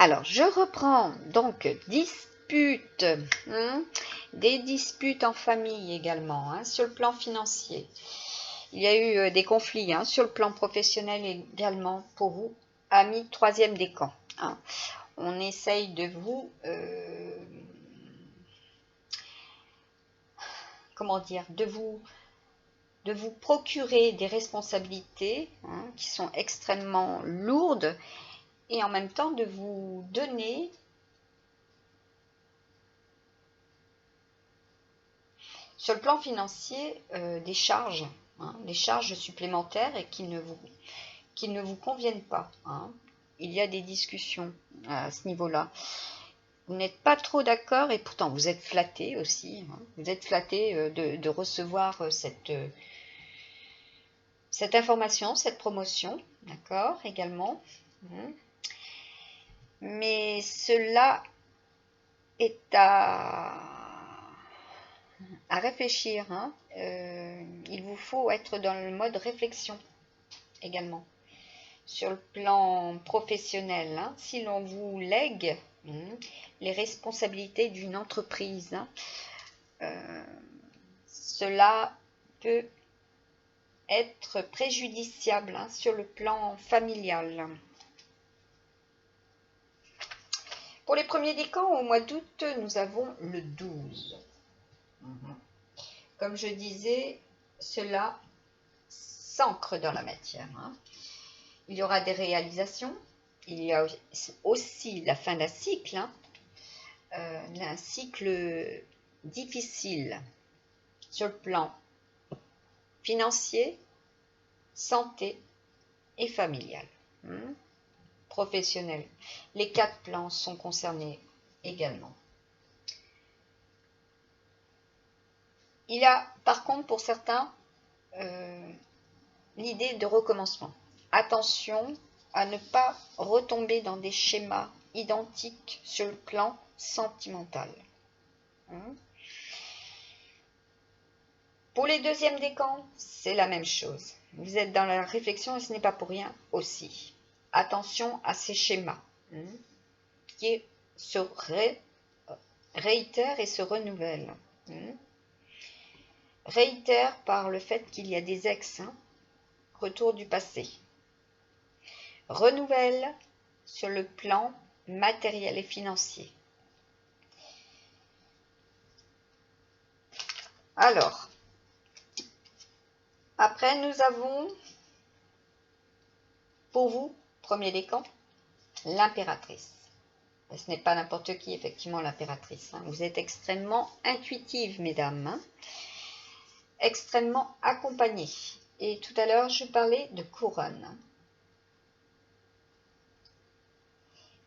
Alors, je reprends donc disputes, des disputes en famille également, sur le plan financier. Il y a eu des conflits sur le plan professionnel également pour vous, amis troisième décan. On essaye de vous, comment dire, de vous procurer des responsabilités qui sont extrêmement lourdes et en même temps de vous donner sur le plan financier des charges supplémentaires et qui ne vous conviennent pas. Il y a des discussions à ce niveau-là. Vous n'êtes pas trop d'accord et pourtant vous êtes flatté aussi. Vous êtes flatté de recevoir cette information, cette promotion, d'accord, également. Mais cela est à réfléchir. Il vous faut être dans le mode réflexion également. Sur le plan professionnel, si l'on vous lègue les responsabilités d'une entreprise, cela peut être préjudiciable sur le plan familial. Pour les premiers décans, au mois d'août, nous avons le 12. Comme je disais, cela s'ancre dans la matière. Il y aura des réalisations, il y a aussi la fin d'un cycle, un cycle difficile sur le plan financier, santé et familial, professionnel. Les 4 plans sont concernés également. Il y a par contre pour certains l'idée de recommencement. Attention à ne pas retomber dans des schémas identiques sur le plan sentimental. Pour les deuxièmes décans, c'est la même chose. Vous êtes dans la réflexion et ce n'est pas pour rien aussi. Attention à ces schémas qui se réitèrent et se renouvellent. Réitèrent par le fait qu'il y a des ex, retour du passé. Renouvelle sur le plan matériel et financier. Alors, après nous avons pour vous, premier décan, l'impératrice. Ce n'est pas n'importe qui, effectivement, l'impératrice. Vous êtes extrêmement intuitive, mesdames, extrêmement accompagnée. Et tout à l'heure, je parlais de couronne.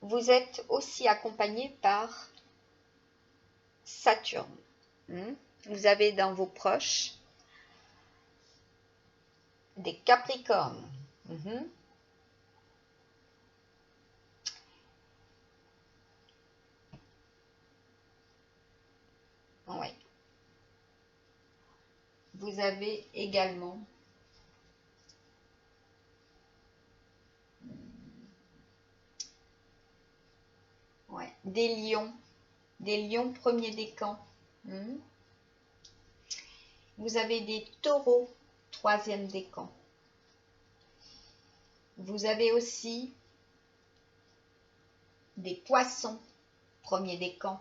Vous êtes aussi accompagné par Saturne. Vous avez dans vos proches des Capricornes. Oui. Vous avez également des lions premier décan. Vous avez des taureaux troisième décan. Vous avez aussi des poissons premier décan.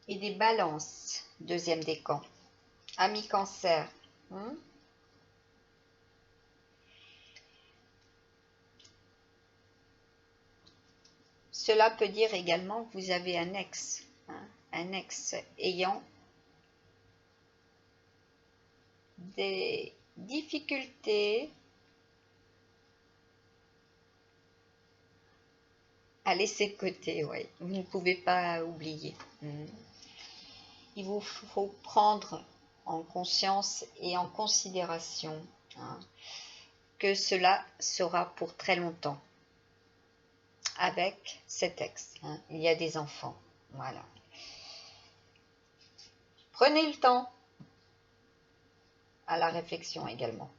Et des balances deuxième décan. Amis cancer. Cela peut dire également que vous avez un ex ayant des difficultés à laisser de côté, vous ne pouvez pas oublier. Il vous faut prendre en conscience et en considération que cela sera pour très longtemps. Avec cet ex, il y a des enfants, voilà. Prenez le temps à la réflexion également.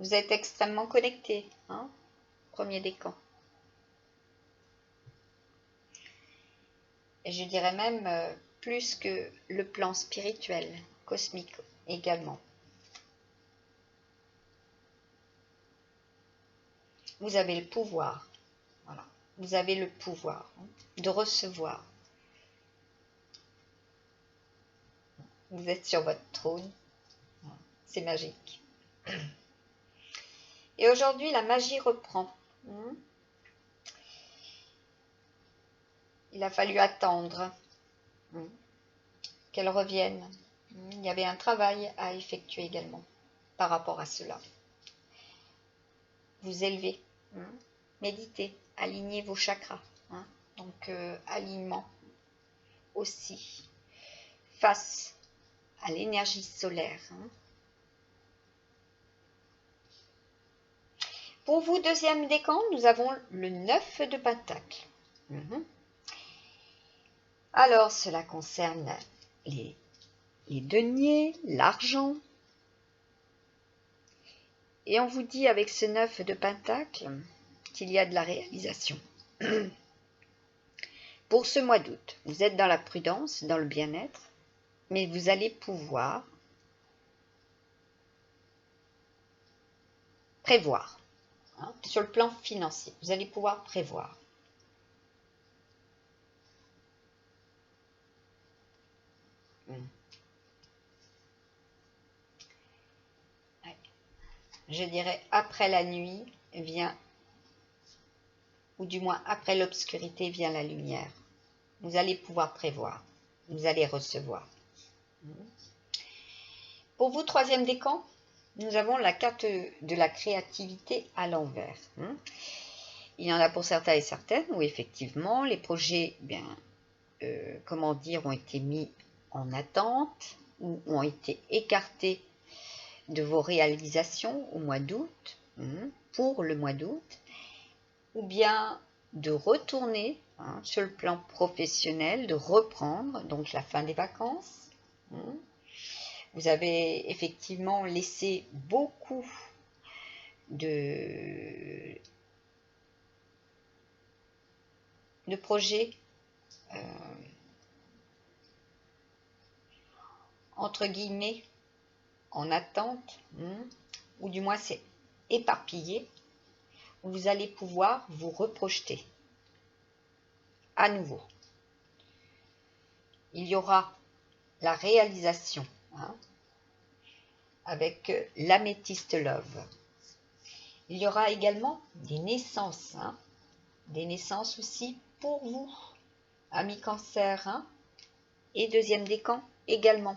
Vous êtes extrêmement connecté, hein, premier décan. Et je dirais même plus que le plan spirituel, cosmique également. Vous avez le pouvoir, voilà. Vous avez le pouvoir de recevoir. Vous êtes sur votre trône, c'est magique. Et aujourd'hui, la magie reprend. Il a fallu attendre qu'elle revienne. Il y avait un travail à effectuer également par rapport à cela. Vous élevez, méditez, alignez vos chakras. Donc, alignement aussi face à l'énergie solaire. Pour vous, deuxième décan, nous avons le 9 de Pentacle. Alors, cela concerne les deniers, l'argent. Et on vous dit avec ce 9 de Pentacle qu'il y a de la réalisation. Pour ce mois d'août, vous êtes dans la prudence, dans le bien-être, mais vous allez pouvoir prévoir. Sur le plan financier, vous allez pouvoir prévoir. Je dirais après la nuit vient, ou du moins après l'obscurité vient la lumière. Vous allez pouvoir prévoir, vous allez recevoir. Pour vous, troisième décan, nous avons la carte de la créativité à l'envers. Il y en a pour certains et certaines où effectivement les projets, ont été mis en attente ou ont été écartés de vos réalisations au mois d'août, pour le mois d'août, ou bien de retourner sur le plan professionnel, de reprendre, donc la fin des vacances. Vous avez effectivement laissé beaucoup de projets entre guillemets en attente, ou du moins c'est éparpillé, où vous allez pouvoir vous reprojeter à nouveau. Il y aura la réalisation avec l'améthyste love. Il y aura également des naissances, des naissances aussi pour vous, amis cancer, et deuxième décan également.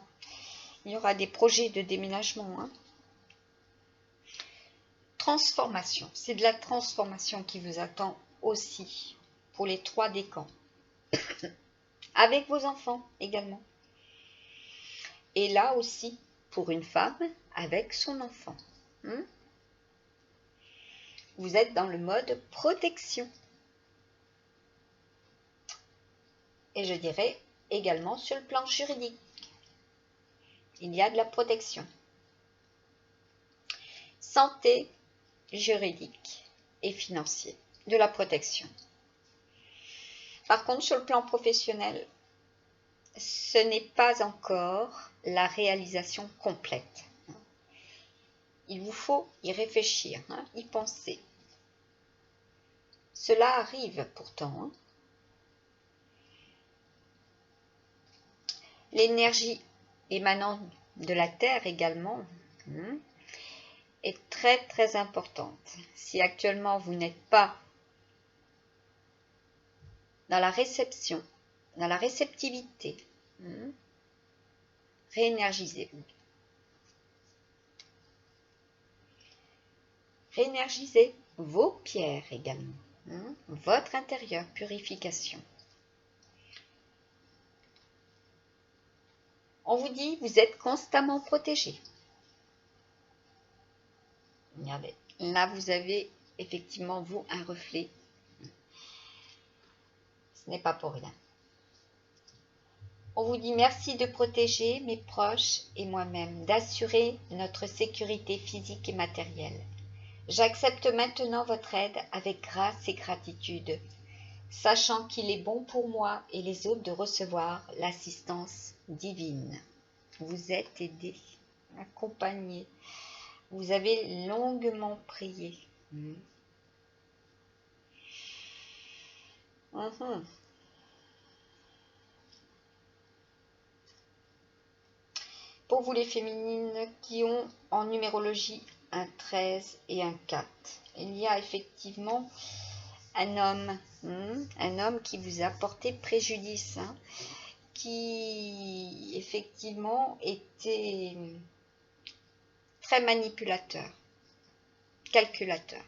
Il y aura des projets de déménagement. Transformation, c'est de la transformation qui vous attend aussi pour les 3 décans. Avec vos enfants également. Et là aussi, pour une femme, avec son enfant. Vous êtes dans le mode protection. Et je dirais également sur le plan juridique. Il y a de la protection. Santé, juridique et financier. De la protection. Par contre, sur le plan professionnel, ce n'est pas encore la réalisation complète. Il vous faut y réfléchir, y penser. Cela arrive pourtant. L'énergie émanant de la Terre également est très très importante. Si actuellement vous n'êtes pas dans la réception, dans la réceptivité, réénergisez-vous. Réénergisez vos pierres également, votre intérieur, purification. On vous dit, vous êtes constamment protégé. Regardez, là vous avez effectivement, vous, un reflet. Ce n'est pas pour rien. On vous dit merci de protéger mes proches et moi-même, d'assurer notre sécurité physique et matérielle. J'accepte maintenant votre aide avec grâce et gratitude, sachant qu'il est bon pour moi et les autres de recevoir l'assistance divine. Vous êtes aidé, accompagné. Vous avez longuement prié. Pour vous les féminines qui ont en numérologie un 13 et un 4, il y a effectivement un homme qui vous a porté préjudice, qui effectivement était très manipulateur, calculateur.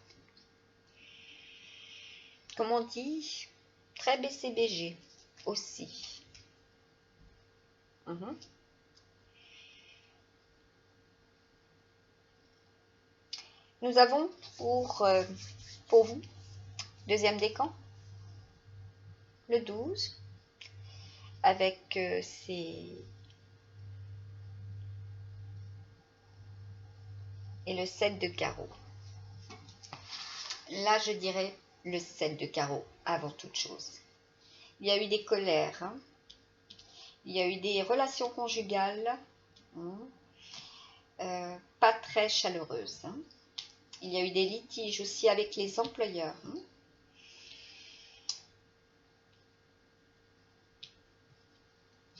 Comme on dit, très BCBG aussi. Nous avons pour vous, deuxième décan, le 12, avec ses... et le 7 de carreau. Là, je dirais le 7 de carreau avant toute chose. Il y a eu des colères, il y a eu des relations conjugales pas très chaleureuses. Il y a eu des litiges aussi avec les employeurs.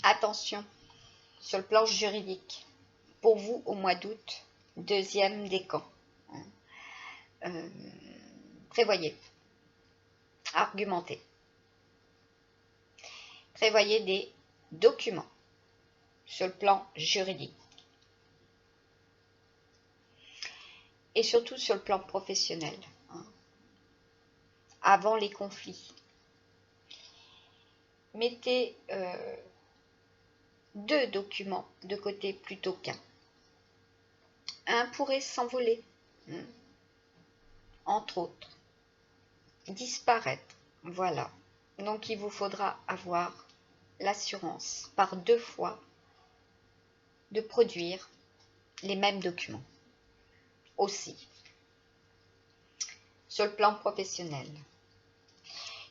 Attention, sur le plan juridique, pour vous au mois d'août, deuxième décan. Prévoyez, argumentez. Prévoyez des documents sur le plan juridique. Et surtout sur le plan professionnel, avant les conflits. Mettez 2 documents de côté plutôt qu'un. Un pourrait s'envoler, entre autres, disparaître, voilà. Donc il vous faudra avoir l'assurance par 2 fois de produire les mêmes documents. Aussi, sur le plan professionnel.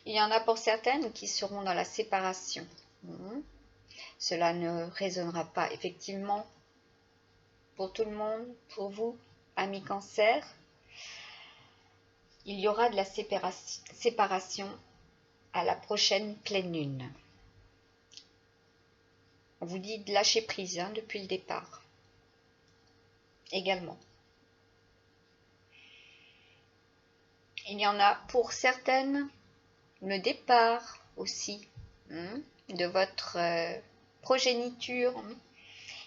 Il y en a pour certaines qui seront dans la séparation. Cela ne résonnera pas effectivement pour tout le monde, pour vous, amis cancer. Il y aura de la séparation à la prochaine pleine lune. On vous dit de lâcher prise depuis le départ. Également. Il y en a pour certaines le départ aussi de votre progéniture.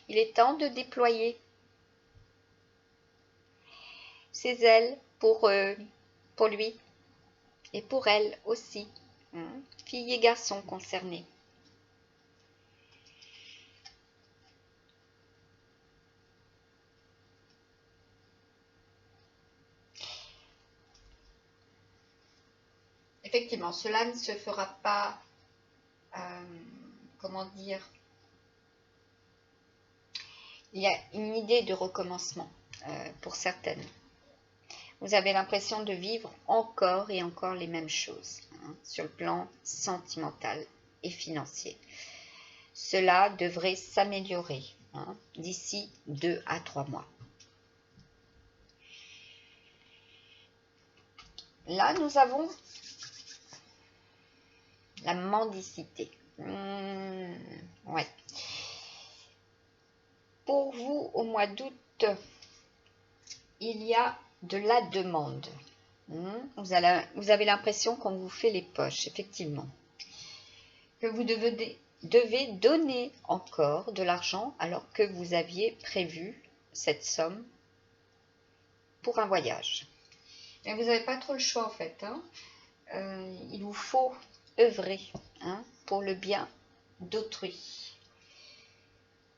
Il est temps de déployer ses ailes pour lui et pour elle aussi. Filles et garçons concernés. Effectivement, cela ne se fera pas, comment dire, il y a une idée de recommencement pour certaines. Vous avez l'impression de vivre encore et encore les mêmes choses sur le plan sentimental et financier. Cela devrait s'améliorer d'ici 2 à 3 mois. Là, nous avons la mendicité. Ouais. Pour vous, au mois d'août, il y a de la demande. Vous avez l'impression qu'on vous fait les poches, effectivement. Que vous devez donner encore de l'argent alors que vous aviez prévu cette somme pour un voyage. Mais vous n'avez pas trop le choix en fait. Il vous faut œuvrer pour le bien d'autrui.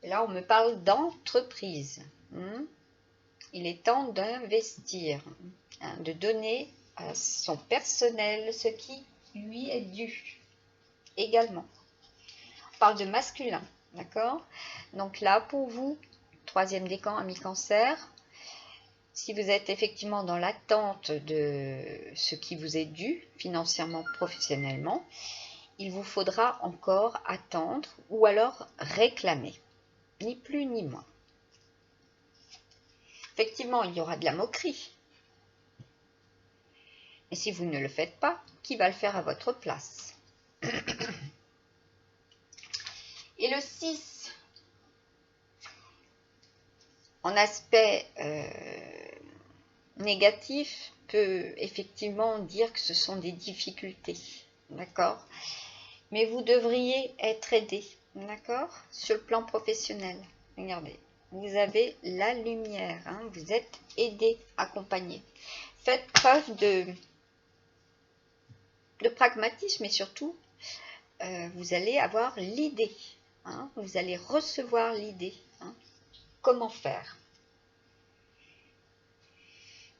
Et là, on me parle d'entreprise. Il est temps d'investir, de donner à son personnel ce qui lui est dû également. On parle de masculin, d'accord? Donc là, pour vous, troisième décan, ami cancer, Si vous êtes effectivement dans l'attente de ce qui vous est dû, financièrement, professionnellement, il vous faudra encore attendre ou alors réclamer, ni plus ni moins. Effectivement, il y aura de la moquerie. Et si vous ne le faites pas, qui va le faire à votre place? Et le 6, en aspect négatif, peut effectivement dire que ce sont des difficultés, d'accord? Mais vous devriez être aidé, d'accord? Sur le plan professionnel, regardez, vous avez la lumière, hein, vous êtes aidé, accompagné. Faites preuve de pragmatisme et surtout, vous allez avoir l'idée, hein, vous allez recevoir l'idée, hein, comment faire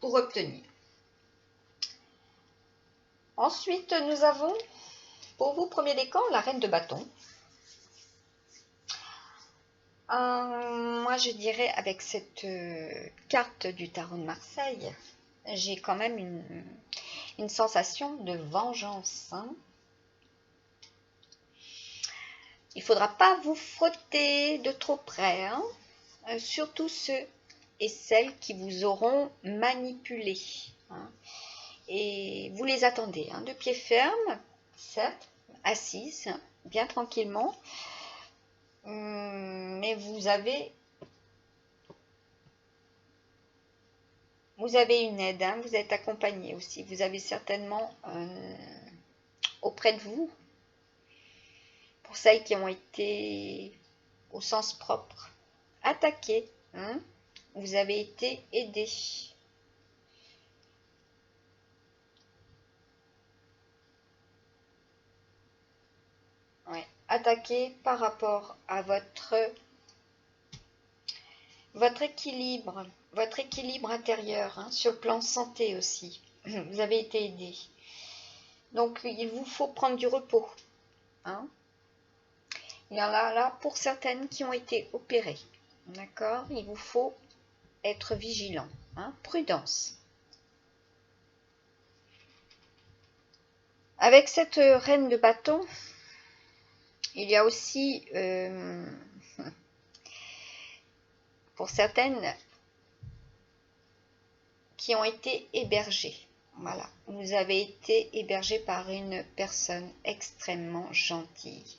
pour obtenir. Ensuite, nous avons, pour vous, premier décan, la reine de bâton. Moi, je dirais, avec cette carte du tarot de Marseille, j'ai quand même une sensation de vengeance. Hein. Il ne faudra pas vous frotter de trop près, hein. Surtout ceux et celles qui vous auront manipulé. Hein. Et vous les attendez, hein, de pied ferme, certes, assises, hein, bien tranquillement. Mais vous avez une aide, hein, vous êtes accompagné aussi. Vous avez certainement auprès de vous, pour celles qui ont été au sens propre, attaquées, hein, vous avez été aidé. Ouais, attaqué par rapport à votre équilibre intérieur, hein, sur le plan santé aussi. Vous avez été aidé. Donc, il vous faut prendre du repos. Hein. Il y en a là pour certaines qui ont été opérées. D'accord? Il vous faut être vigilant. Hein, prudence. Avec cette reine de bâton, il y a aussi, pour certaines, qui ont été hébergées. Voilà, vous avez été hébergé par une personne extrêmement gentille.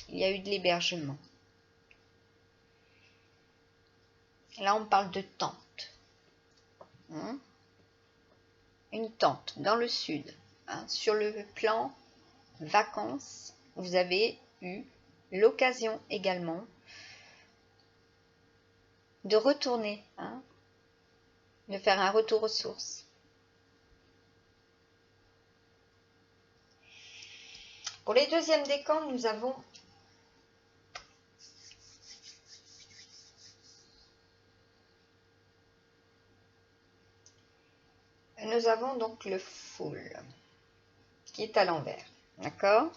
Il y a eu de l'hébergement. Là, on parle de tente. Une tente dans le sud. Sur le plan vacances, vous avez eu l'occasion également de retourner, de faire un retour aux sources. Pour les deuxièmes décans, nous avons donc le full qui est à l'envers, d'accord?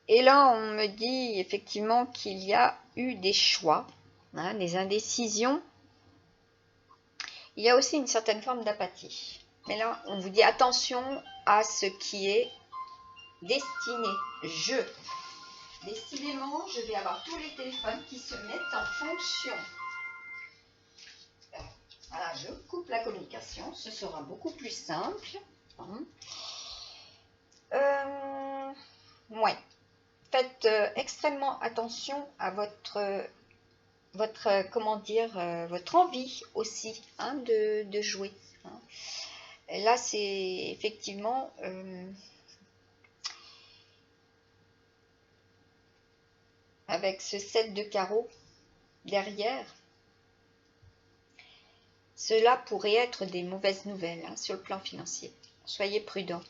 Et là, on me dit effectivement qu'il y a eu des choix, des indécisions. Il y a aussi une certaine forme d'apathie. Mais là, on vous dit attention à ce qui est destiné. Décidément, je vais avoir tous les téléphones qui se mettent en fonction. Voilà, je coupe la communication. Ce sera beaucoup plus simple. Ouais. Faites extrêmement attention à votre envie aussi, de jouer. Et là, c'est effectivement avec ce 7 de carreau derrière, cela pourrait être des mauvaises nouvelles, sur le plan financier. Soyez prudents.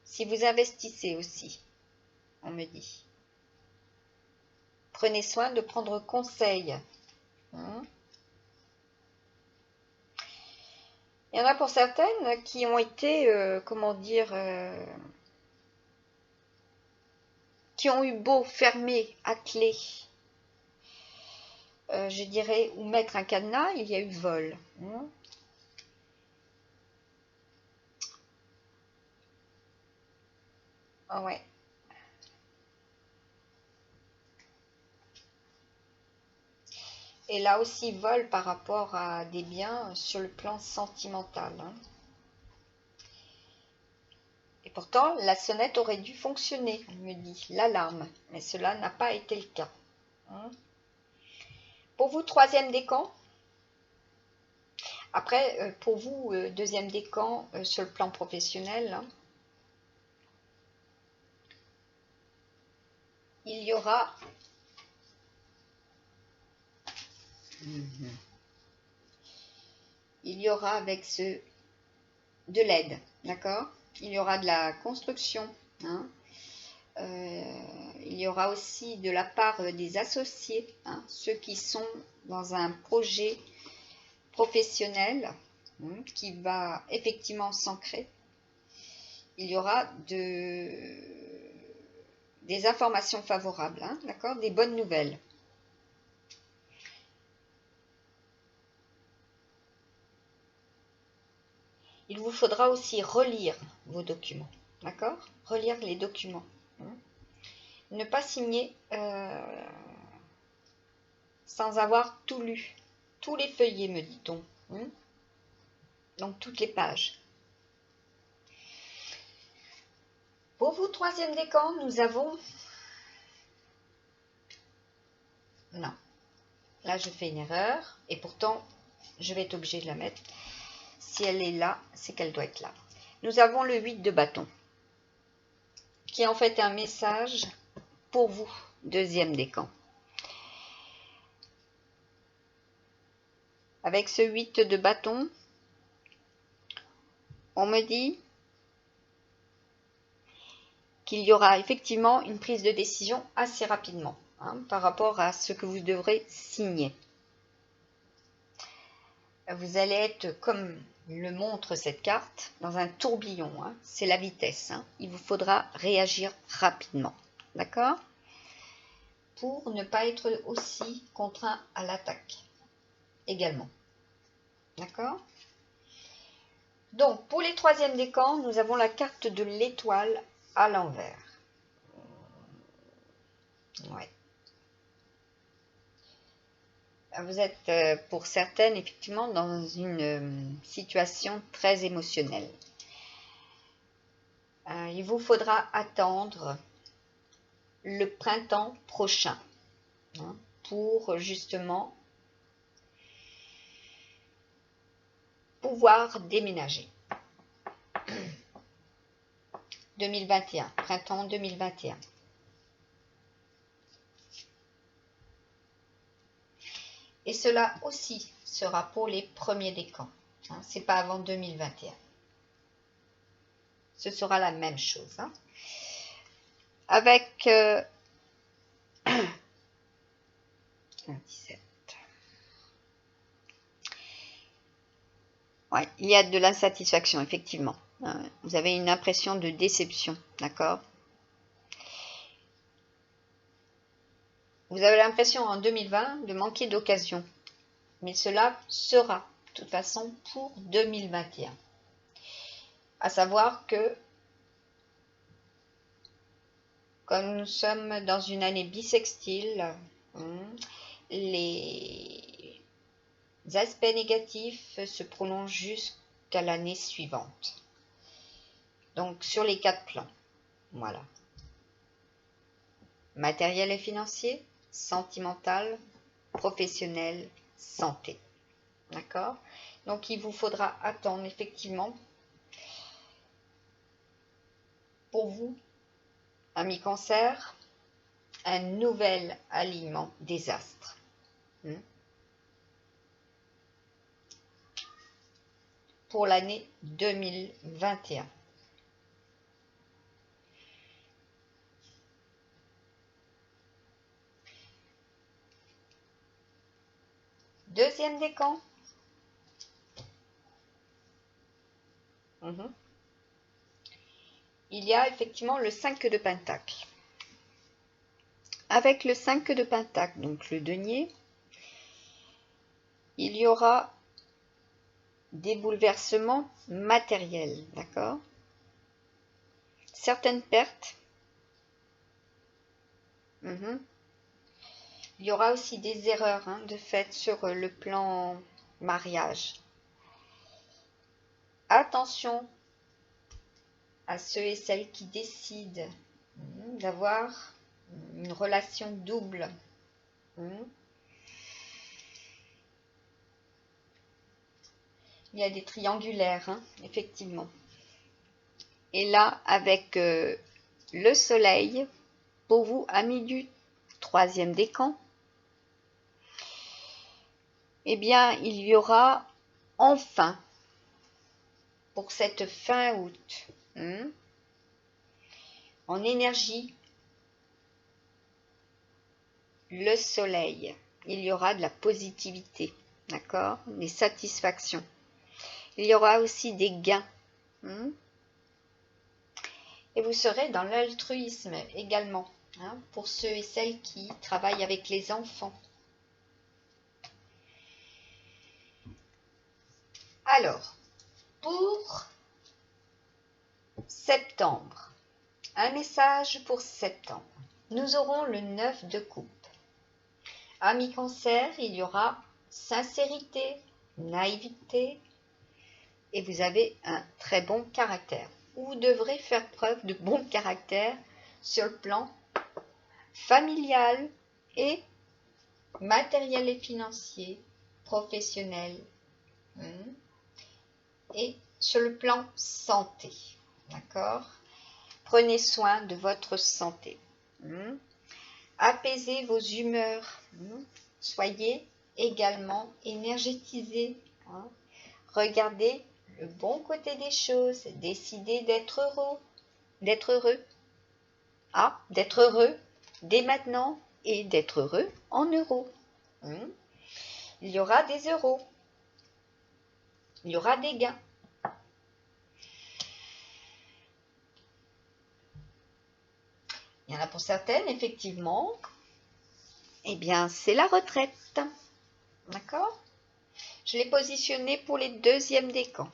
Si vous investissez aussi, on me dit. Prenez soin de prendre conseil. Il y en a pour certaines qui ont été, qui ont eu beau fermer à clé je dirais, ou mettre un cadenas, il y a eu vol. Ah ouais. Et là aussi, vol par rapport à des biens sur le plan sentimental. Et pourtant, la sonnette aurait dû fonctionner, on me dit, l'alarme. Mais cela n'a pas été le cas. Pour vous, troisième décan. Après, pour vous, deuxième décan sur le plan professionnel, il y aura avec ce de l'aide, d'accord? Il y aura de la construction, il y aura aussi de la part des associés, ceux qui sont dans un projet professionnel qui va effectivement s'ancrer. Il y aura des informations favorables, d'accord, des bonnes nouvelles. Il vous faudra aussi relire vos documents, d'accord? Relire les documents. Ne pas signer sans avoir tout lu. Tous les feuillets, me dit-on. Donc, toutes les pages. Pour vous, troisième décan, nous avons... Non. Là, je fais une erreur. Et pourtant, je vais être obligée de la mettre. Si elle est là, c'est qu'elle doit être là. Nous avons le 8 de bâton, qui est en fait un message pour vous, deuxième décan. Avec ce 8 de bâton, on me dit qu'il y aura effectivement une prise de décision assez rapidement par rapport à ce que vous devrez signer. Vous allez être, comme le montre cette carte, dans un tourbillon. C'est la vitesse. Il vous faudra réagir rapidement. D'accord? Pour ne pas être aussi contraint à l'attaque également. D'accord? Donc, pour les troisièmes décans, nous avons la carte de l'étoile à l'envers. Ouais. Vous êtes, pour certaines, effectivement, dans une situation très émotionnelle. Il vous faudra attendre le printemps prochain pour justement pouvoir déménager. 2021, printemps 2021. Et cela aussi sera pour les premiers décans. C'est pas avant 2021. Ce sera la même chose. Avec 17. Ouais, il y a de l'insatisfaction, effectivement. Vous avez une impression de déception, d'accord? Vous avez l'impression en 2020 de manquer d'occasion. Mais cela sera, de toute façon, pour 2021. À savoir que, comme nous sommes dans une année bissextile, les aspects négatifs se prolongent jusqu'à l'année suivante. Donc, sur les 4 plans. Voilà. Matériel et financier, sentimental, professionnel, santé. D'accord? Donc, il vous faudra attendre effectivement pour vous, amis Cancer, un nouvel alignement des astres. Pour l'année 2021. Deuxième décan. Il y a effectivement le 5 de Pentacle. Avec le 5 de Pentacle, donc le denier, il y aura des bouleversements matériels, d'accord? Certaines pertes. Il y aura aussi des erreurs de fait sur le plan mariage. Attention à ceux et celles qui décident d'avoir une relation double. Il y a des triangulaires, effectivement. Et là, avec le soleil, pour vous, amis du 3e décan, eh bien, il y aura enfin, pour cette fin août, en énergie, le soleil. Il y aura de la positivité, d'accord? Des satisfactions. Il y aura aussi des gains. Et vous serez dans l'altruisme également, pour ceux et celles qui travaillent avec les enfants. Alors, pour septembre, un message pour septembre. Nous aurons le 9 de coupe. Amis Cancer, il y aura sincérité, naïveté, et vous avez un très bon caractère. Vous devrez faire preuve de bon caractère sur le plan familial et matériel et financier, professionnel, et sur le plan santé. D'accord? Prenez soin de votre santé. Apaisez vos humeurs. Soyez également énergétisés. Regardez le bon côté des choses. Décidez d'être heureux. D'être heureux. D'être heureux dès maintenant et d'être heureux en euros. Il y aura des euros. Il y aura des gains. Il y en a pour certaines, effectivement, eh bien, c'est la retraite. D'accord? Je l'ai positionné pour les 2e décans.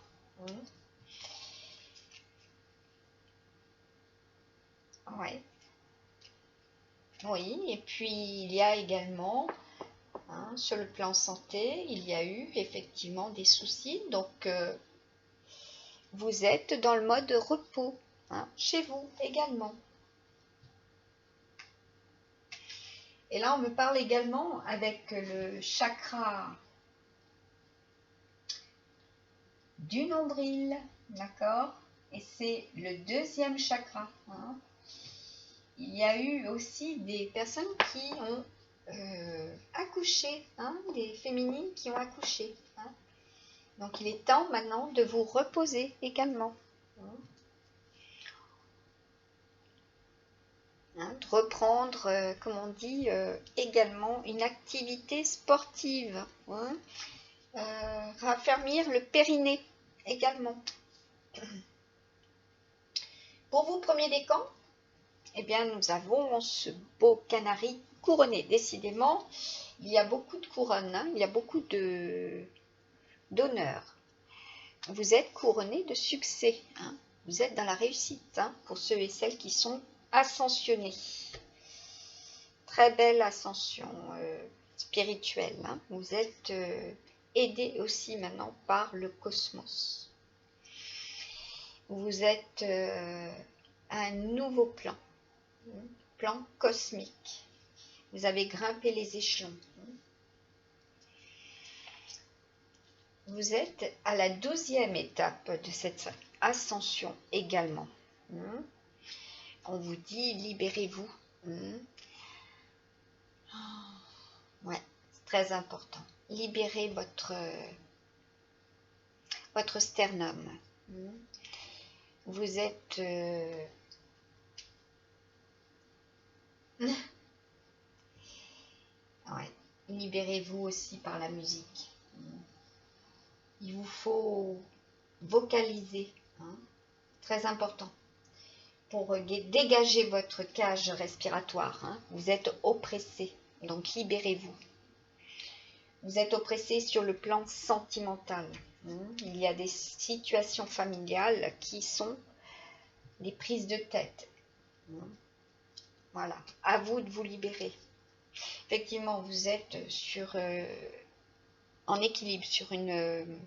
Ouais. Oui, et puis il y a également, sur le plan santé, il y a eu effectivement des soucis. Donc, vous êtes dans le mode repos, chez vous également. Et là, on me parle également avec le chakra du nombril, d'accord? Et c'est le 2e chakra. Il y a eu aussi des personnes qui ont accouché, des féminines qui ont accouché. Donc, il est temps maintenant de vous reposer également. De reprendre, comme on dit, également une activité sportive. Raffermir le périnée également. Pour vous, premier décan, eh bien, nous avons ce beau canari couronné. Décidément, il y a beaucoup de couronnes, il y a beaucoup d'honneur. Vous êtes couronné de succès. Vous êtes dans la réussite pour ceux et celles qui sont ascensionnés. Très belle ascension spirituelle. Vous êtes aidé aussi maintenant par le cosmos. Vous êtes à un nouveau plan cosmique. Vous avez grimpé les échelons. Vous êtes à la 12e étape de cette ascension également. On vous dit libérez-vous. Ouais, c'est très important. Libérez votre sternum. Vous êtes ouais. Libérez-vous aussi par la musique. Il vous faut vocaliser, très important, pour dégager votre cage respiratoire. Vous êtes oppressé, donc libérez-vous. Vous êtes oppressé sur le plan sentimental. Il y a des situations familiales qui sont des prises de tête. Voilà, à vous de vous libérer. Effectivement, vous êtes en équilibre sur une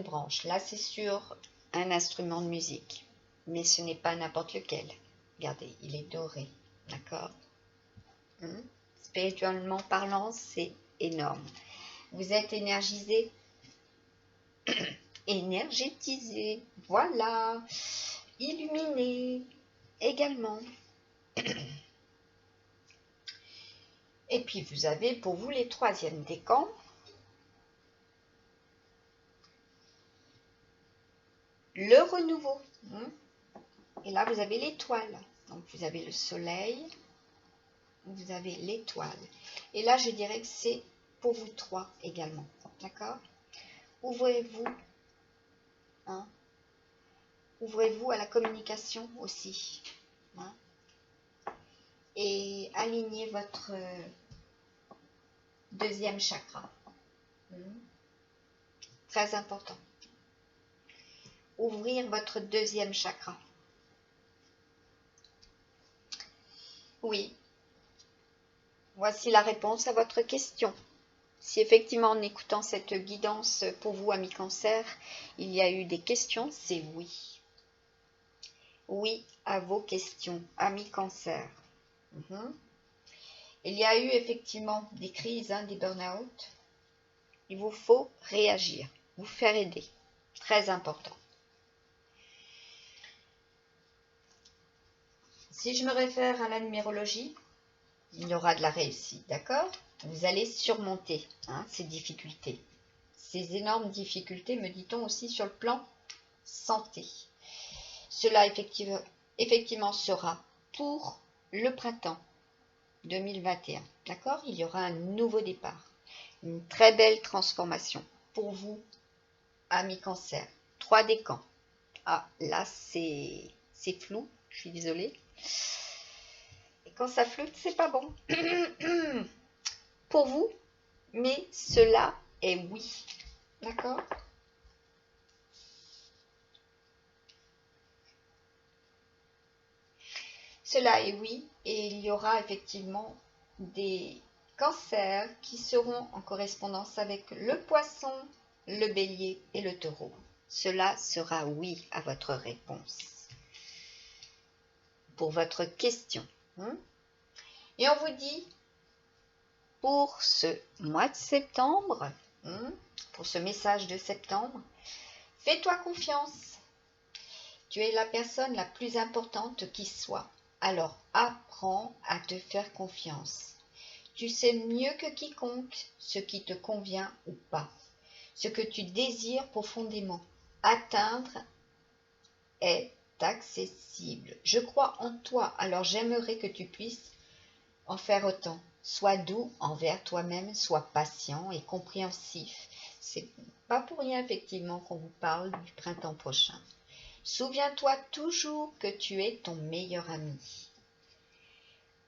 branche. Là, c'est sur un instrument de musique, mais ce n'est pas n'importe lequel. Regardez, il est doré, d'accord? Spirituellement parlant, c'est énorme. Vous êtes énergisé, énergétisé, voilà, illuminé également. Et puis vous avez pour vous les troisièmes décans. Le renouveau. Et là, vous avez l'étoile. Donc, vous avez le soleil. Vous avez l'étoile. Et là, je dirais que c'est pour vous trois également. D'accord? Ouvrez-vous. Ouvrez-vous à la communication aussi. Et alignez votre deuxième chakra. Très important. Ouvrir votre deuxième chakra. Oui. Voici la réponse à votre question. Si effectivement en écoutant cette guidance pour vous, amis Cancer, il y a eu des questions, c'est oui. Oui à vos questions, amis Cancer. Il y a eu effectivement des crises, des burn-out. Il vous faut réagir, vous faire aider. Très important. Si je me réfère à la numérologie, il y aura de la réussite, d'accord? Vous allez surmonter ces difficultés. Ces énormes difficultés, me dit-on aussi sur le plan santé. Cela effectivement sera pour le printemps 2021, d'accord? Il y aura un nouveau départ, une très belle transformation pour vous, amis Cancer. 3 décans. Ah, là, c'est flou, je suis désolée. Et quand ça flotte, c'est pas bon. Pour vous, mais cela est oui. D'accord? Cela est oui, et il y aura effectivement des cancers qui seront en correspondance avec le poisson, le bélier et le taureau. Cela sera oui à votre réponse. Pour votre question. Et on vous dit, pour ce mois de septembre, pour ce message de septembre, fais-toi confiance. Tu es la personne la plus importante qui soit. Alors apprends à te faire confiance. Tu sais mieux que quiconque ce qui te convient ou pas. Ce que tu désires profondément atteindre est accessible. Je crois en toi, alors j'aimerais que tu puisses en faire autant. Sois doux envers toi-même, sois patient et compréhensif. C'est pas pour rien effectivement qu'on vous parle du printemps prochain. Souviens-toi toujours que tu es ton meilleur ami.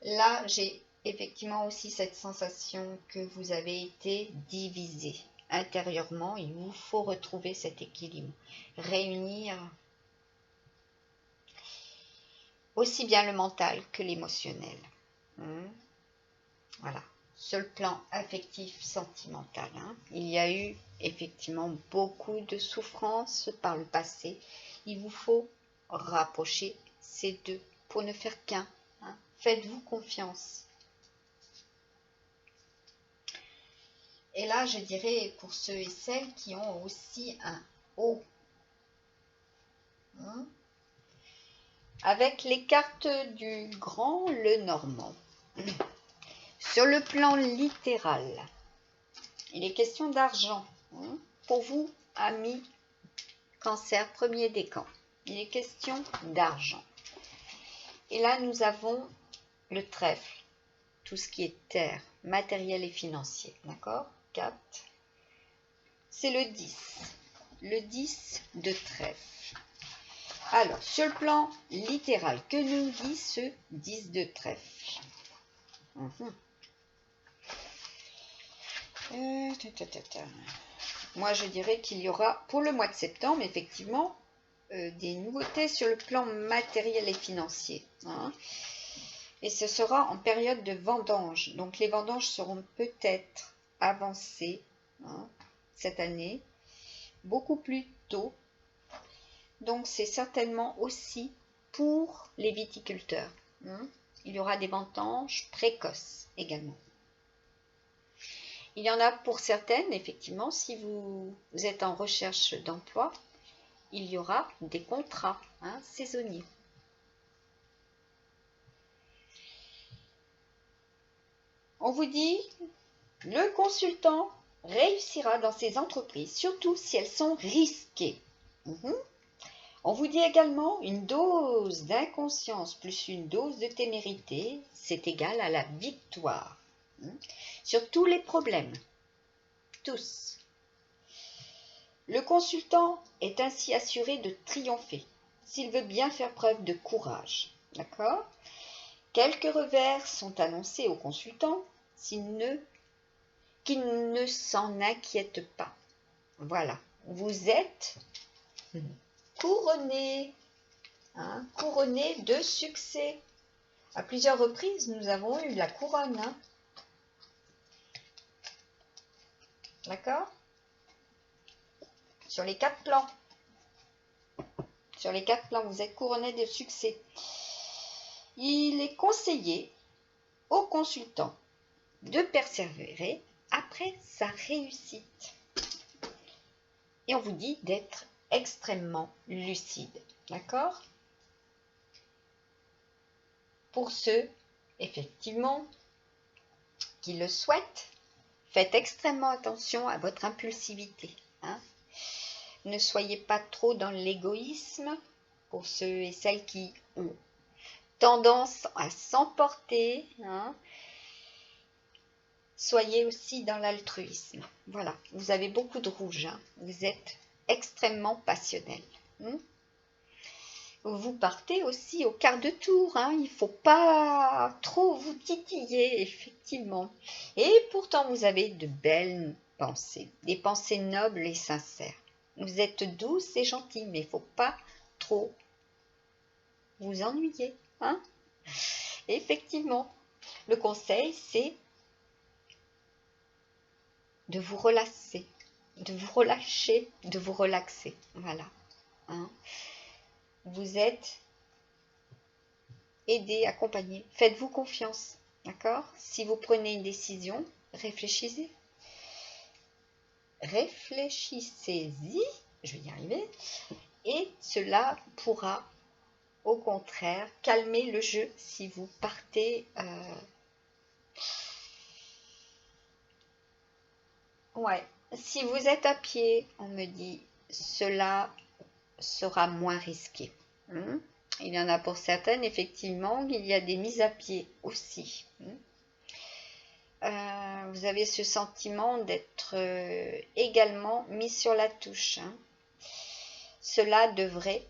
Là, j'ai effectivement aussi cette sensation que vous avez été divisé. Intérieurement, il vous faut retrouver cet équilibre. Réunir aussi bien le mental que l'émotionnel. Voilà. Sur le plan affectif, sentimental, il y a eu effectivement beaucoup de souffrances par le passé. Il vous faut rapprocher ces deux pour ne faire qu'un. Faites-vous confiance. Et là, je dirais pour ceux et celles qui ont aussi un haut. Avec les cartes du grand Lenormand. Sur le plan littéral, il est question d'argent. Pour vous, amis Cancer, premier décan, il est question d'argent. Et là, nous avons le trèfle, tout ce qui est terre, matériel et financier. D'accord? 4. C'est le 10. Le 10 de trèfle. Alors, sur le plan littéral, que nous dit ce 10 de trèfle? Moi, je dirais qu'il y aura, pour le mois de septembre, effectivement, des nouveautés sur le plan matériel et financier. Hein. Et ce sera en période de vendange. Donc, les vendanges seront peut-être avancées hein, cette année, beaucoup plus tôt. Donc, c'est certainement aussi pour les viticulteurs. Hein. Il y aura des vendanges précoces également. Il y en a pour certaines, effectivement, si vous êtes en recherche d'emploi, il y aura des contrats hein, saisonniers. On vous dit, le consultant réussira dans ses entreprises, surtout si elles sont risquées. On vous dit également, une dose d'inconscience plus une dose de témérité, c'est égal à la victoire. Sur tous les problèmes, tous. Le consultant est ainsi assuré de triompher, s'il veut bien faire preuve de courage. D'accord ? Quelques revers sont annoncés au consultant, qu'il ne s'en inquiète pas. Voilà, vous êtes couronné, hein, couronné de succès. À plusieurs reprises, nous avons eu la couronne. Hein. D'accord ? Sur les 4 plans. Sur les 4 plans, vous êtes couronné de succès. Il est conseillé au consultant de persévérer après sa réussite. Et on vous dit d'être extrêmement lucide. D'accord ? Pour ceux, effectivement, qui le souhaitent, faites extrêmement attention à votre impulsivité. Hein ? Ne soyez pas trop dans l'égoïsme pour ceux et celles qui ont tendance à s'emporter. Hein. Soyez aussi dans l'altruisme. Voilà, vous avez beaucoup de rouge. Hein. Vous êtes extrêmement passionnel. Vous partez aussi au quart de tour. Hein. Il ne faut pas trop vous titiller, effectivement. Et pourtant, vous avez de belles pensées. Des pensées nobles et sincères. Vous êtes douce et gentille, mais il ne faut pas trop vous ennuyer. Hein. Effectivement, le conseil, c'est de vous relâcher, de vous relaxer. Voilà. Hein. Vous êtes aidé, accompagné. Faites-vous confiance. D'accord ? Si vous prenez une décision, réfléchissez. Réfléchissez-y, je vais y arriver, et cela pourra au contraire calmer le jeu si vous partez si vous êtes à pied, on me dit cela sera moins risqué. Il y en a pour certaines, effectivement, il y a des mises à pied aussi. Vous avez ce sentiment d'être également mis sur la touche. Hein. Cela devrait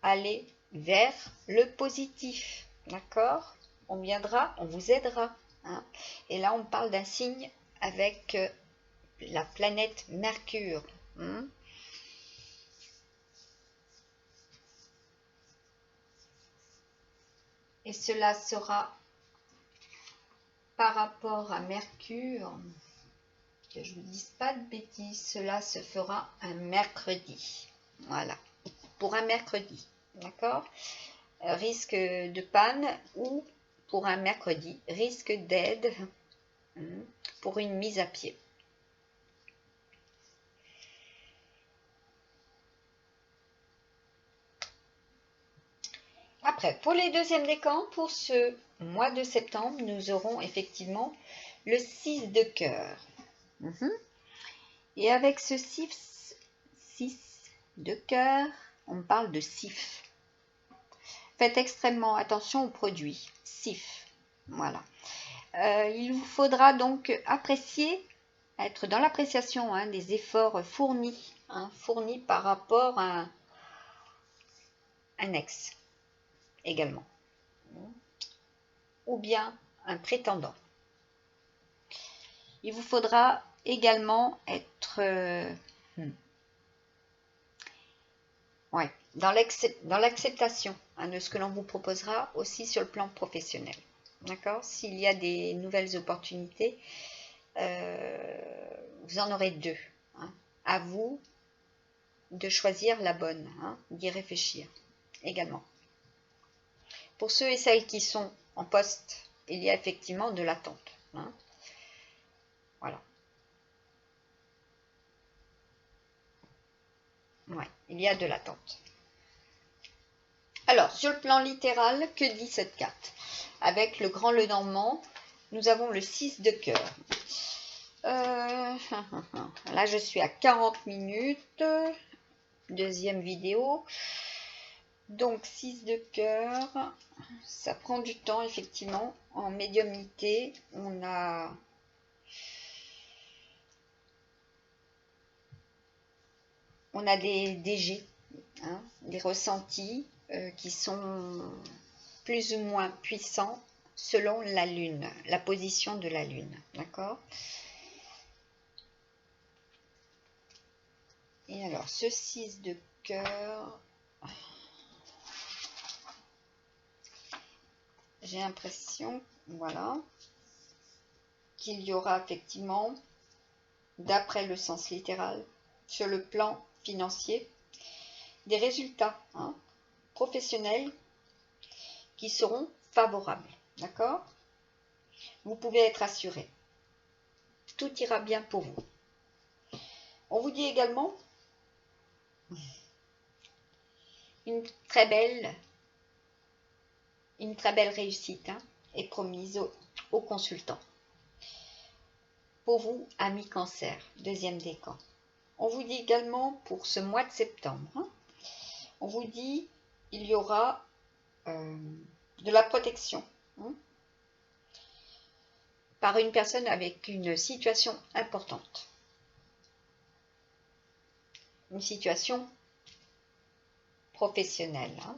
aller vers le positif. D'accord ? On viendra, on vous aidera. Hein. Et là, on parle d'un signe avec la planète Mercure. Et cela sera par rapport à Mercure, que je ne vous dise pas de bêtises, cela se fera un mercredi. Voilà, pour un mercredi, d'accord ? Risque de panne ou pour un mercredi, risque d'aide pour une mise à pied. Après, pour les deuxièmes décans, pour ce mois de septembre, nous aurons effectivement le 6 de cœur. Et avec ce 6 de cœur, on parle de sif. Faites extrêmement attention aux produits. Sif. Voilà. Il vous faudra donc apprécier, être dans l'appréciation des efforts fournis, fournis par rapport à un ex également. Ou bien un prétendant. Il vous faudra également être ouais, dans l'acceptation de ce que l'on vous proposera aussi sur le plan professionnel. D'accord? S'il y a des nouvelles opportunités, vous en aurez deux. Hein. À vous de choisir la bonne, hein, d'y réfléchir également. Pour ceux et celles qui sont en poste, il y a effectivement de l'attente. Hein. Voilà. Ouais, il y a de l'attente. Alors, sur le plan littéral, que dit cette carte? Avec le grand Lenormand, nous avons le 6 de cœur. Là, je suis à 40 minutes. Deuxième vidéo. Donc, 6 de cœur. Ça prend du temps, effectivement. En médiumnité, on a... des jets, hein, des ressentis qui sont plus ou moins puissants selon la lune, la position de la lune, d'accord? Et alors, ce 6 de cœur, j'ai l'impression, voilà, qu'il y aura effectivement, d'après le sens littéral, sur le plan financier, des résultats hein, professionnels qui seront favorables, d'accord? Vous pouvez être assuré. Tout ira bien pour vous. On vous dit également une très belle réussite hein, est promise aux consultants. Pour vous, amis cancer, deuxième décan. On vous dit également pour ce mois de septembre, hein, on vous dit il y aura de la protection hein, par une personne avec une situation importante. Une situation professionnelle. Hein.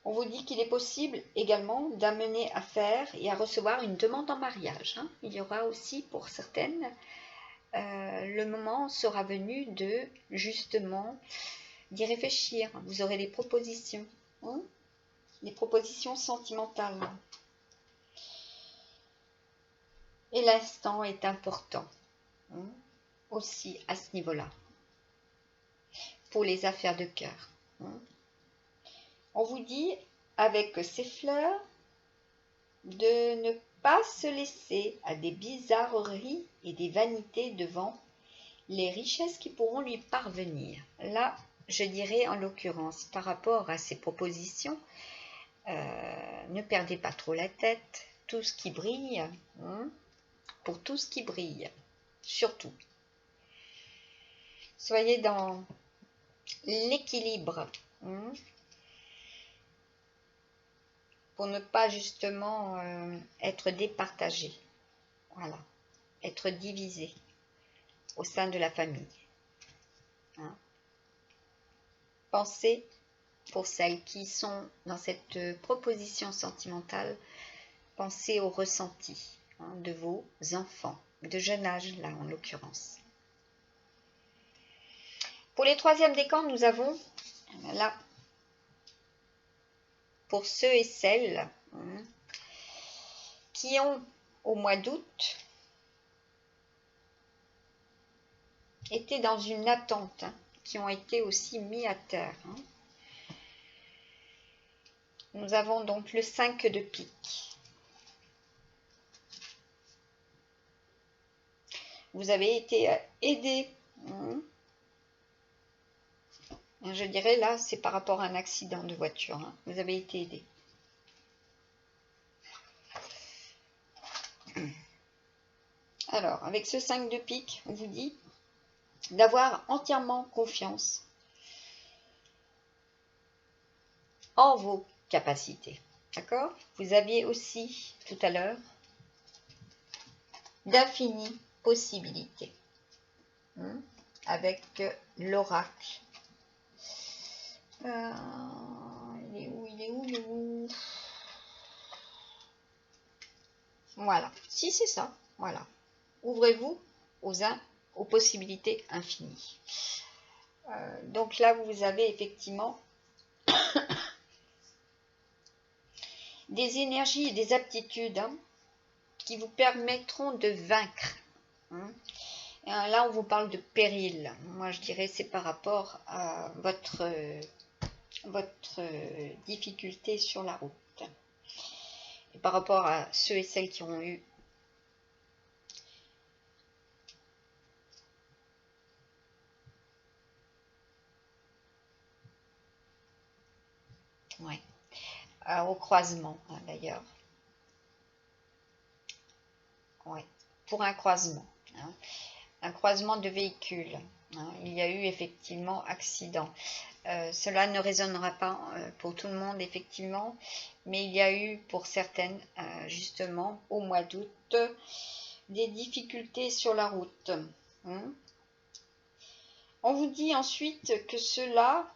On vous dit qu'il est possible également d'amener à faire et à recevoir une demande en mariage. Hein. Il y aura aussi pour certaines, le moment sera venu de justement d'y réfléchir. Vous aurez des propositions, hein, des propositions sentimentales. Et l'instant est important hein, aussi à ce niveau-là pour les affaires de cœur. Hein. On vous dit, avec ces fleurs, de ne pas se laisser à des bizarreries et des vanités devant les richesses qui pourront lui parvenir. Là, je dirais en l'occurrence, par rapport à ces propositions, ne perdez pas trop la tête. Tout ce qui brille, hein, pour tout ce qui brille, surtout. Soyez dans l'équilibre. Hein, pour ne pas justement être départagé, voilà, être divisé au sein de la famille. Hein. Pensez, pour celles qui sont dans cette proposition sentimentale, pensez au ressenti hein, de vos enfants, de jeune âge là en l'occurrence. Pour les troisièmes décans, nous avons là, pour ceux et celles hein, qui ont au mois d'août été dans une attente, hein, qui ont été aussi mis à terre. Hein. Nous avons donc le 5 de pique. Vous avez été aidé. Hein. Je dirais là, c'est par rapport à un accident de voiture. Hein. Vous avez été aidé. Alors, avec ce 5 de pique, on vous dit d'avoir entièrement confiance en vos capacités. D'accord? Vous aviez aussi, tout à l'heure, d'infinies possibilités. Hein, avec l'oracle. Il est où? Voilà. Si, c'est ça. Voilà. ouvrez-vous aux possibilités infinies. Donc là, vous avez effectivement des énergies et des aptitudes qui vous permettront de vaincre. Là, on vous parle de péril. Moi, je dirais c'est par rapport à votre difficulté sur la route. Et par rapport à ceux et celles qui ont eu au croisement, d'ailleurs. Pour un croisement. Un croisement de véhicules. Il y a eu effectivement accident. Cela ne résonnera pas pour tout le monde, effectivement, mais il y a eu pour certaines, justement, au mois d'août, des difficultés sur la route. On vous dit ensuite que cela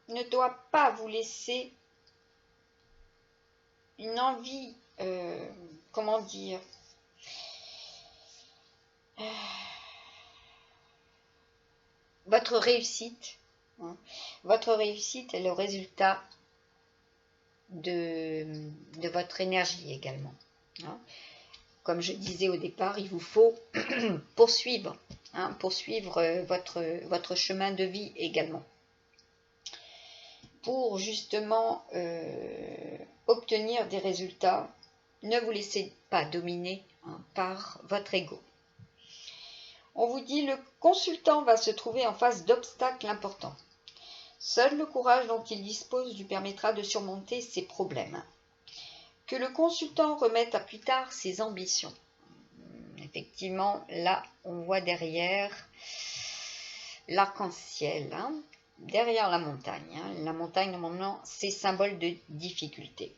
ne doit pas vous laisser une envie, comment dire, votre réussite. Votre réussite est le résultat de votre énergie également. Comme je disais au départ, il vous faut poursuivre, votre chemin de vie également. Pour justement obtenir des résultats, ne vous laissez pas dominer par votre ego. On vous dit le consultant va se trouver en face d'obstacles importants. Seul le courage dont il dispose lui permettra de surmonter ses problèmes. Que le consultant remette à plus tard ses ambitions. Effectivement, là, on voit derrière l'arc-en-ciel, derrière la montagne. La montagne, normalement, c'est symbole de difficulté.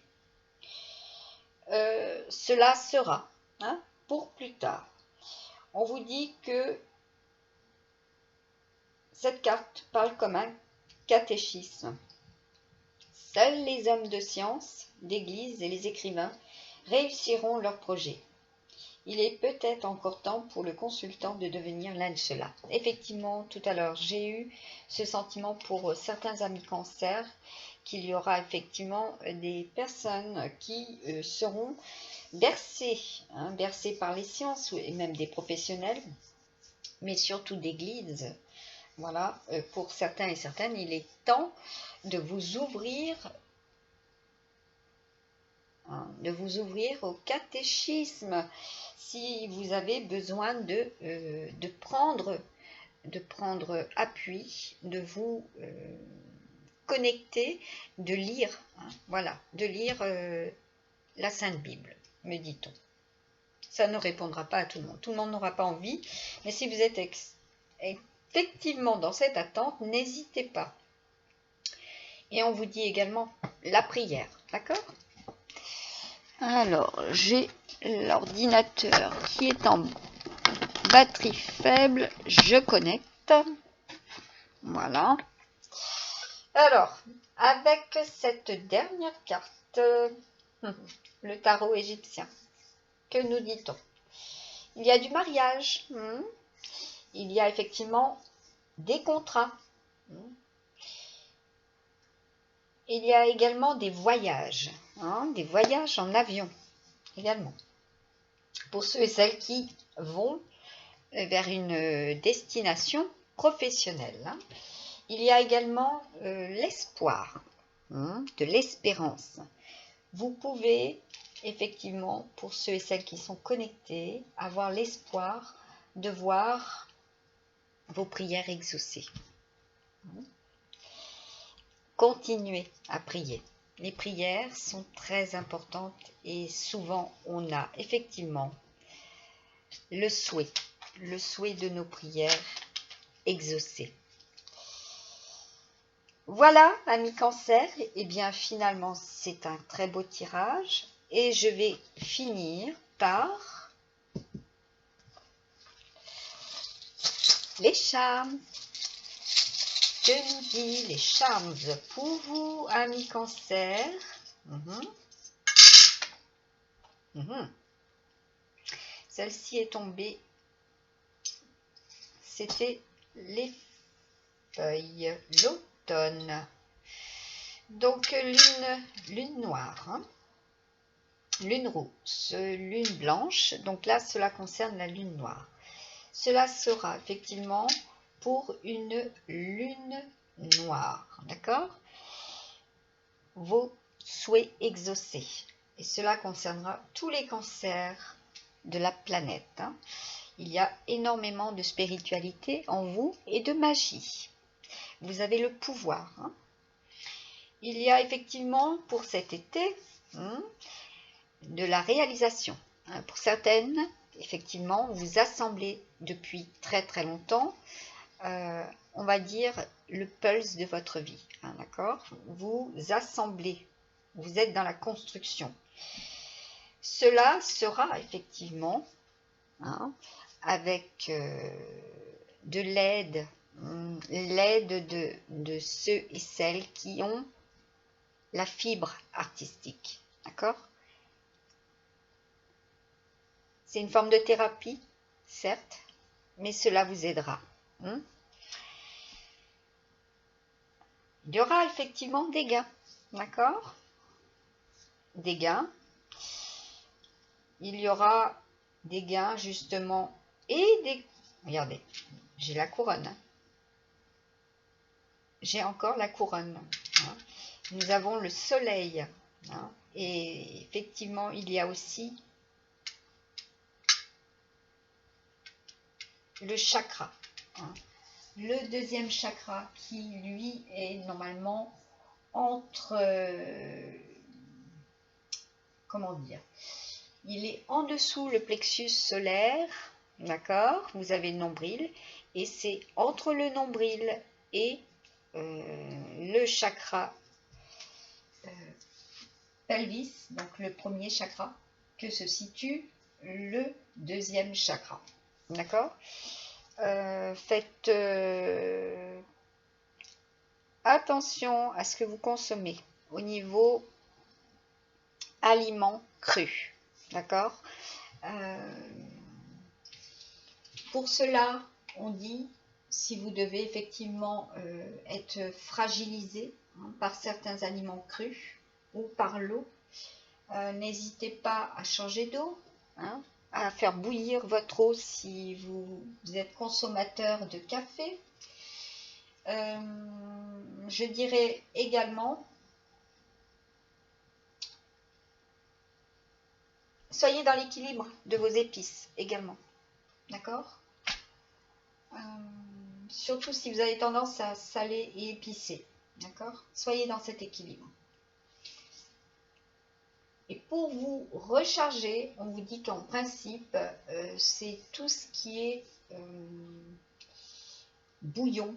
Cela sera pour plus tard. On vous dit que cette carte parle comme un catéchisme. Seuls les hommes de science, d'église et les écrivains réussiront leur projet. Il est peut-être encore temps pour le consultant de devenir l'un de ceux-là. Effectivement, tout à l'heure, j'ai eu ce sentiment pour certains amis cancer, qu'il y aura effectivement des personnes qui seront bercées par les sciences, et même des professionnels, mais surtout d'église. Voilà, pour certains et certaines, il est temps de vous ouvrir au catéchisme si vous avez besoin de prendre appui, de vous connecter, de lire, de lire la Sainte Bible, me dit-on. Ça ne répondra pas à tout le monde. Tout le monde n'aura pas envie, mais si vous êtes effectivement dans cette attente, n'hésitez pas. Et on vous dit également la prière, d'accord ? Alors, j'ai l'ordinateur qui est en batterie faible, je connecte. Voilà. Alors, avec cette dernière carte, le tarot égyptien, que nous dit-on ? Il y a du mariage, il y a effectivement des contrats, il y a également des voyages en avion également, pour ceux et celles qui vont vers une destination professionnelle. Il y a également l'espoir, de l'espérance. Vous pouvez effectivement, pour ceux et celles qui sont connectés, avoir l'espoir de voir vos prières exaucées. Continuez à prier. Les prières sont très importantes et souvent on a effectivement le souhait de nos prières exaucées. Voilà, amis cancer, et bien finalement c'est un très beau tirage et je vais finir par les charmes. Que nous dit les charmes pour vous, amis cancer? Celle-ci est tombée c'était les feuilles, l'automne. Donc, lune noire, hein. Lune rousse, lune blanche. Donc là, cela concerne la lune noire. Cela sera effectivement pour une lune noire, d'accord? Vos souhaits exaucés. Et cela concernera tous les cancers de la planète, hein. Il y a énormément de spiritualité en vous et de magie. Vous avez le pouvoir, hein. Il y a effectivement pour cet été de la réalisation. Pour certaines, effectivement, vous assemblez depuis très très longtemps, on va dire, le pulse de votre vie, hein, d'accord? Vous assemblez, vous êtes dans la construction. Cela sera effectivement, hein, avec de l'aide, de ceux et celles qui ont la fibre artistique, d'accord? C'est une forme de thérapie, certes, mais cela vous aidera. Il y aura effectivement des gains, d'accord? Des gains. Il y aura des gains justement et des... Regardez, j'ai la couronne. Hein. J'ai encore la couronne. Hein. Nous avons le soleil. Hein. Et effectivement, il y a aussi le chakra. Hein. Le deuxième chakra qui, lui, est normalement entre... comment dire? Il est en dessous le plexus solaire, d'accord? Vous avez le nombril. Et c'est entre le nombril et le chakra pelvis, donc le premier chakra, que se situe le deuxième chakra. D'accord? Faites attention à ce que vous consommez au niveau aliments crus. D'accord? Pour cela, on dit, si vous devez effectivement être fragilisé par certains aliments crus ou par l'eau, n'hésitez pas à changer d'eau, hein, à faire bouillir votre eau si vous êtes consommateur de café. Je dirais également, soyez dans l'équilibre de vos épices également, d'accord? Surtout si vous avez tendance à saler et épicer, d'accord? Soyez dans cet équilibre. Et pour vous recharger, on vous dit qu'en principe, c'est tout ce qui est bouillon,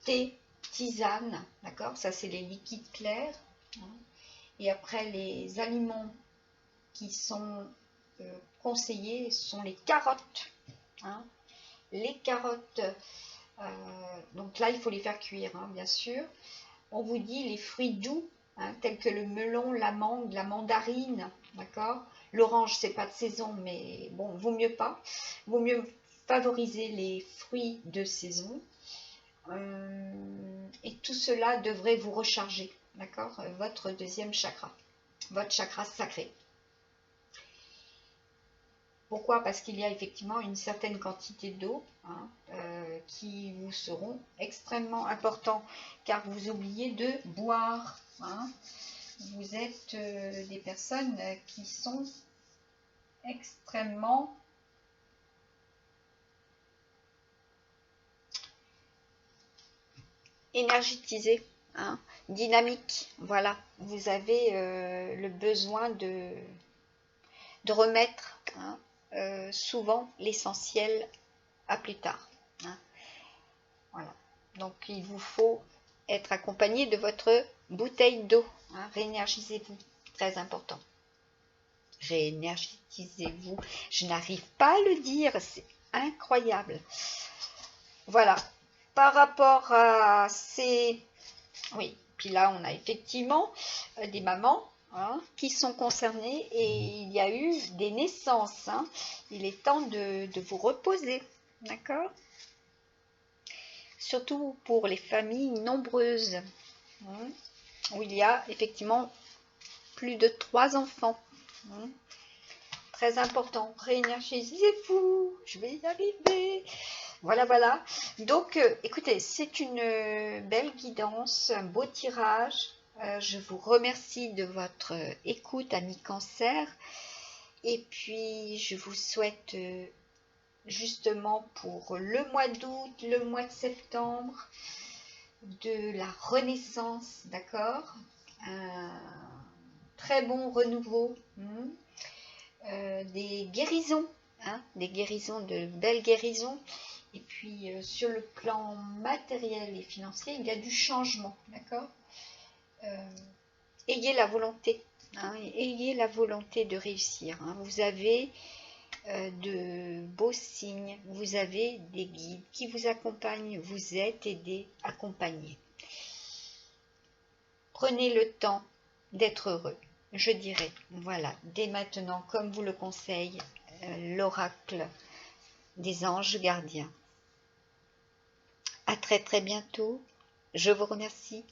thé, tisane, d'accord? Ça, c'est les liquides clairs. Hein. Et après, les aliments qui sont conseillés sont les carottes. Hein. Les carottes, donc là, il faut les faire cuire, hein, bien sûr. On vous dit les fruits doux, hein, tels que le melon, la mangue, la mandarine, d'accord? L'orange, c'est pas de saison, mais bon, vaut mieux pas. Vaut mieux favoriser les fruits de saison. Et tout cela devrait vous recharger, d'accord? Votre deuxième chakra, votre chakra sacré. Pourquoi? Parce qu'il y a effectivement une certaine quantité d'eau, hein, qui vous seront extrêmement importants, car vous oubliez de boire. Hein. Vous êtes des personnes qui sont extrêmement énergétisées, hein, dynamiques. Voilà, vous avez le besoin de remettre, hein, souvent l'essentiel à plus tard. Hein. Voilà. Donc il vous faut être accompagné de votre bouteille d'eau. Hein. Réénergisez-vous, très important. Réénergisez-vous. Je n'arrive pas à le dire, c'est incroyable. Voilà. Par rapport à ces... Oui, puis là on a effectivement des mamans, hein, qui sont concernées et il y a eu des naissances. Hein. Il est temps de vous reposer, d'accord? surtout pour les familles nombreuses, où il y a effectivement plus de 3 enfants. Très important, réénergisez-vous, je vais y arriver. Voilà, voilà. Donc, écoutez, c'est une belle guidance, un beau tirage. Je vous remercie de votre écoute, amis Cancer. Et puis, je vous souhaite justement pour le mois d'août, le mois de septembre, de la renaissance, d'accord? Un très bon renouveau, des guérisons, des guérisons, de belles guérisons. Et puis sur le plan matériel et financier, il y a du changement, d'accord? Ayez la volonté, ayez la volonté de réussir. Vous avez de beaux signes, vous avez des guides qui vous accompagnent, vous êtes aidé, accompagné. Prenez le temps d'être heureux, je dirais. Voilà, dès maintenant, comme vous le conseille l'oracle des anges gardiens. À très très bientôt. Je vous remercie.